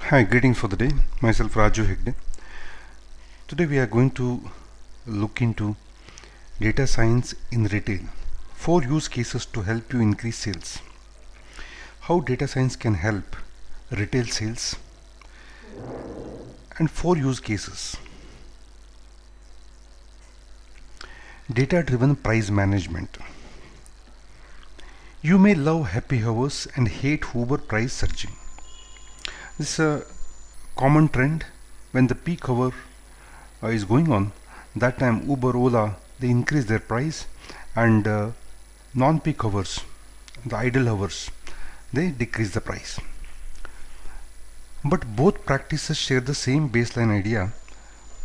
Hi, greetings for the day. Myself Raju Hegde. Today we are going to look into data science in retail. 4 use cases to help you increase sales. How data science can help retail sales, and 4 use cases. Data driven price management. You may love happy hours and hate Uber price surging. This is a common trend. When the peak hour is going on, that time Uber, Ola, they increase their price, and non-peak hours, the idle hours, they decrease the price. But both practices share the same baseline idea: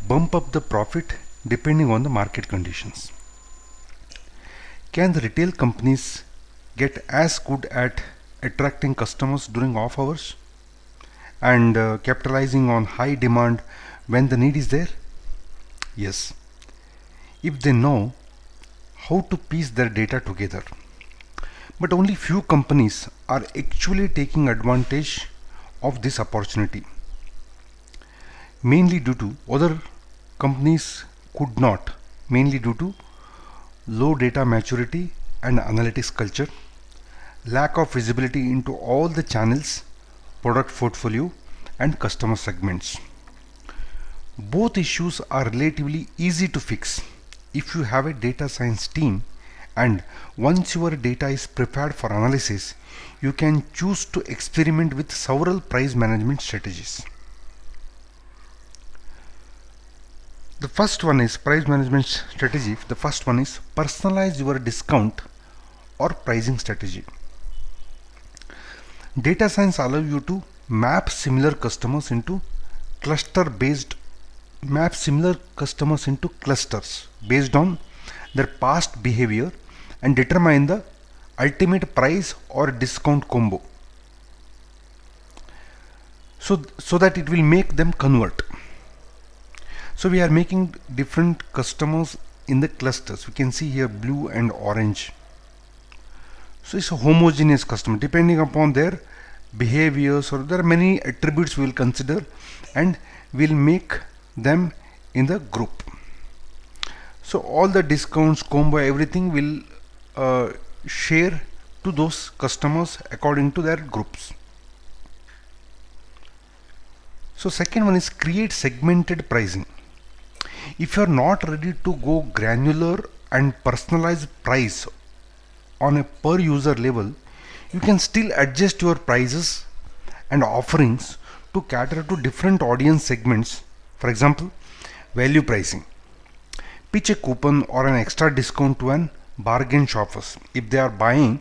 bump up the profit depending on the market conditions. Can the retail companies get as good at attracting customers during off hours and capitalizing on high demand when the need is there? Yes, if they know how to piece their data together. But only few companies are actually taking advantage of this opportunity, mainly due to other companies could not, mainly due to low data maturity and analytics culture, lack of visibility into all the channels, product portfolio, and customer segments. Both issues are relatively easy to fix if you have a data science team, and once your data is prepared for analysis, you can choose to experiment with several price management strategies. The first one is price management strategy. The first one is personalize your discount or pricing strategy. Data science allows you to map similar customers into cluster based map similar customers into clusters based on their past behavior and determine the ultimate price or discount combo, so that it will make them convert. So we are making different customers in the clusters. We can see here blue and orange. So it's a homogeneous customer depending upon their behaviors, or there are many attributes we will consider, and we'll make them in the group. So all the discounts, combo, everything will share to those customers according to their groups. So second one is create segmented pricing. If you are not ready to go granular and personalize price on a per user level, you can still adjust your prices and offerings to cater to different audience segments. For example, value pricing. Pitch a coupon or an extra discount to an bargain shoppers if they are buying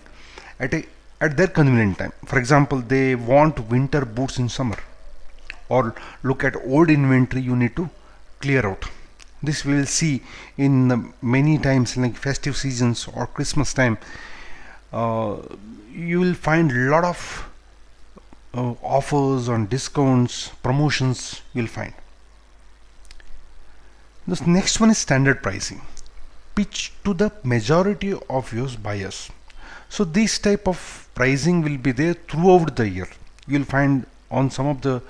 at their convenient time. For example, they want winter boots in summer, or look at old inventory you need to clear out. This we will see in many times, like festive seasons or Christmas time. You will find a lot of offers on discounts, promotions you will find. The next one is standard pricing. Pitch to the majority of your buyers. So this type of pricing will be there throughout the year. You will find on some of the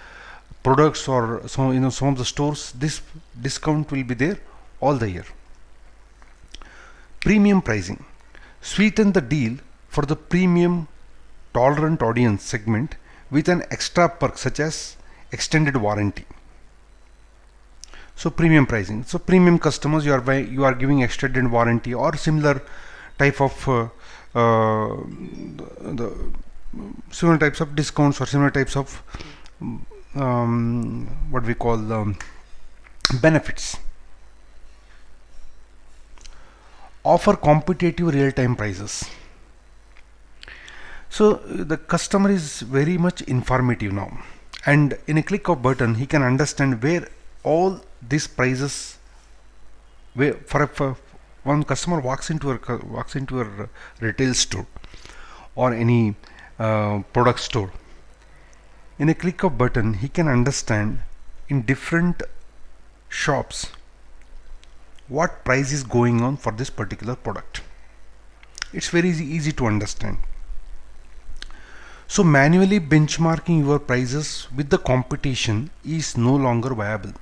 products, or some of the stores, this discount will be there all the year. Premium pricing. Sweeten the deal for the premium tolerant audience segment with an extra perk such as extended warranty. So premium pricing. So premium customers, you are giving extended warranty or similar type of the similar types of discounts, or similar types of what we call benefits. Offer competitive real-time prices. So the customer is very much informative now, and in a click of button he can understand where all these prices, where for one customer walks into a retail store or any product store. In a click of button he can understand in different shops what price is going on for this particular product. It's very easy to understand. So manually benchmarking your prices with the competition is no longer viable.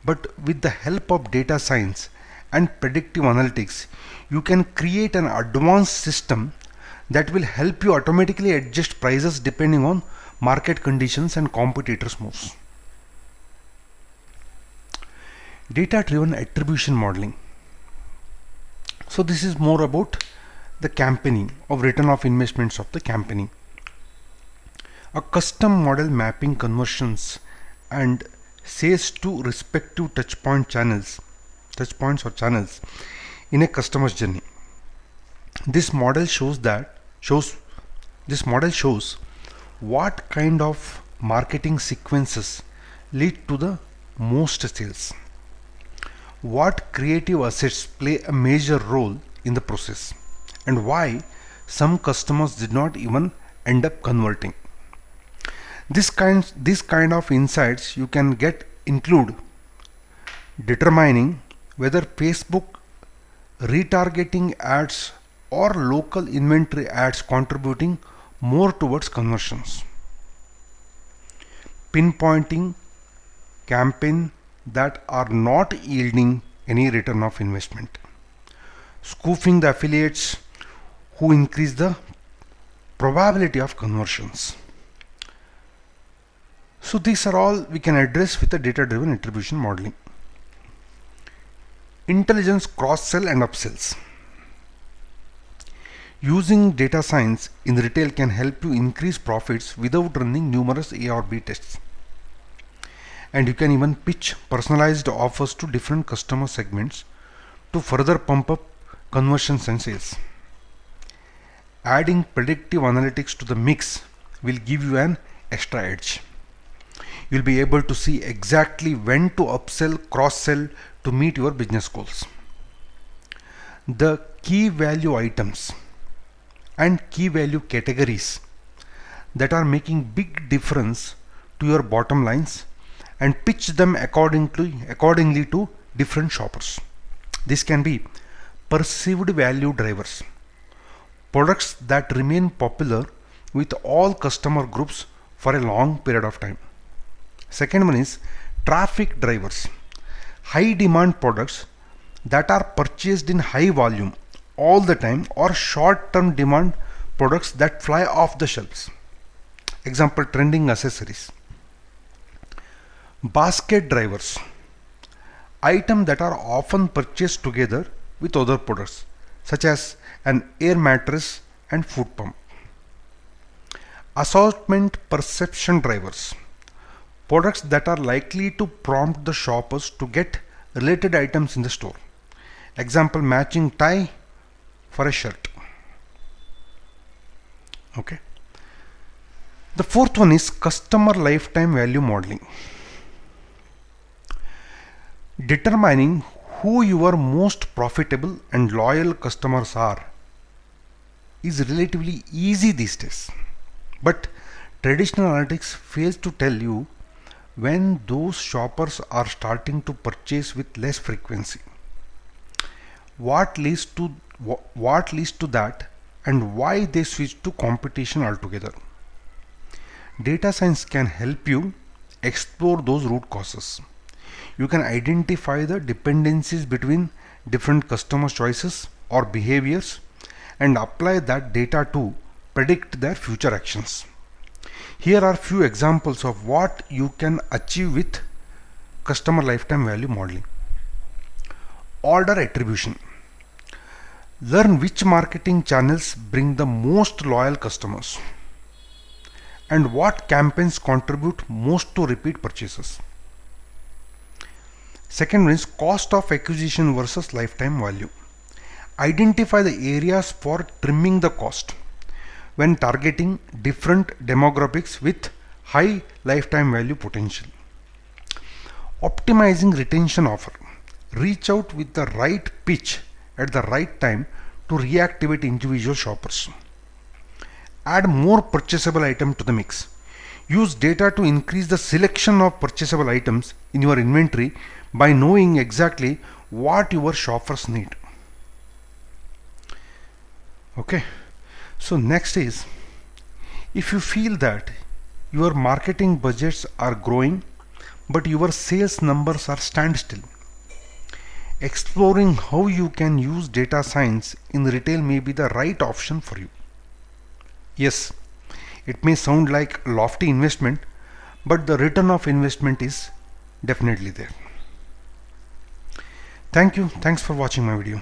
But with the help of data science and predictive analytics, you can create an advanced system that will help you automatically adjust prices depending on market conditions and competitors' moves. Data driven attribution modeling. So this is more about the campaigning of return of investments of the campaigning. A custom model mapping conversions and says to respective touchpoints or channels in a customer's journey. This model shows what kind of marketing sequences lead to the most sales, what creative assets play a major role in the process, and why some customers did not even end up converting. This kind of insights you can get include determining whether Facebook retargeting ads or local inventory ads contributing more towards conversions, pinpointing campaigns that are not yielding any return of investment, spoofing the affiliates who increase the probability of conversions. So these are all we can address with the data-driven attribution modeling. Intelligence cross-sell and upsells. Using data science in retail can help you increase profits without running numerous A or B tests. And you can even pitch personalized offers to different customer segments to further pump up conversions and sales. Adding predictive analytics to the mix will give you an extra edge. You'll be able to see exactly when to upsell, cross-sell to meet your business goals. The key value items and key value categories that are making big difference to your bottom lines and pitch them accordingly to different shoppers. This can be perceived value drivers, products that remain popular with all customer groups for a long period of time. Second one is traffic drivers, high demand products that are purchased in high volume all the time, or short term demand products that fly off the shelves. Example, trending accessories. Basket drivers, items that are often purchased together with other products such as an air mattress and food pump. Assortment perception drivers, products that are likely to prompt the shoppers to get related items in the store. Example, matching tie for a shirt. Okay. The fourth one is customer lifetime value modeling. Determining who your most profitable and loyal customers are is relatively easy these days. But traditional analytics fails to tell you when those shoppers are starting to purchase with less frequency. What leads to that, and why they switch to competition altogether. Data science can help you explore those root causes. You can identify the dependencies between different customer choices or behaviors and apply that data to predict their future actions. Here are few examples of what you can achieve with customer lifetime value modeling. Order attribution. Learn which marketing channels bring the most loyal customers and what campaigns contribute most to repeat purchases. Second one is cost of acquisition versus lifetime value. Identify the areas for trimming the cost when targeting different demographics with high lifetime value potential. Optimizing retention offer. Reach out with the right pitch at the right time to reactivate individual shoppers. Add more purchasable items to the mix. Use data to increase the selection of purchasable items in your inventory by knowing exactly what your shoppers need. Okay, so next is If you feel that your marketing budgets are growing but your sales numbers are standstill, exploring how you can use data science in retail may be the right option for you. Yes, it may sound like lofty investment, but the return of investment is definitely there. Thank you. Thanks for watching my video.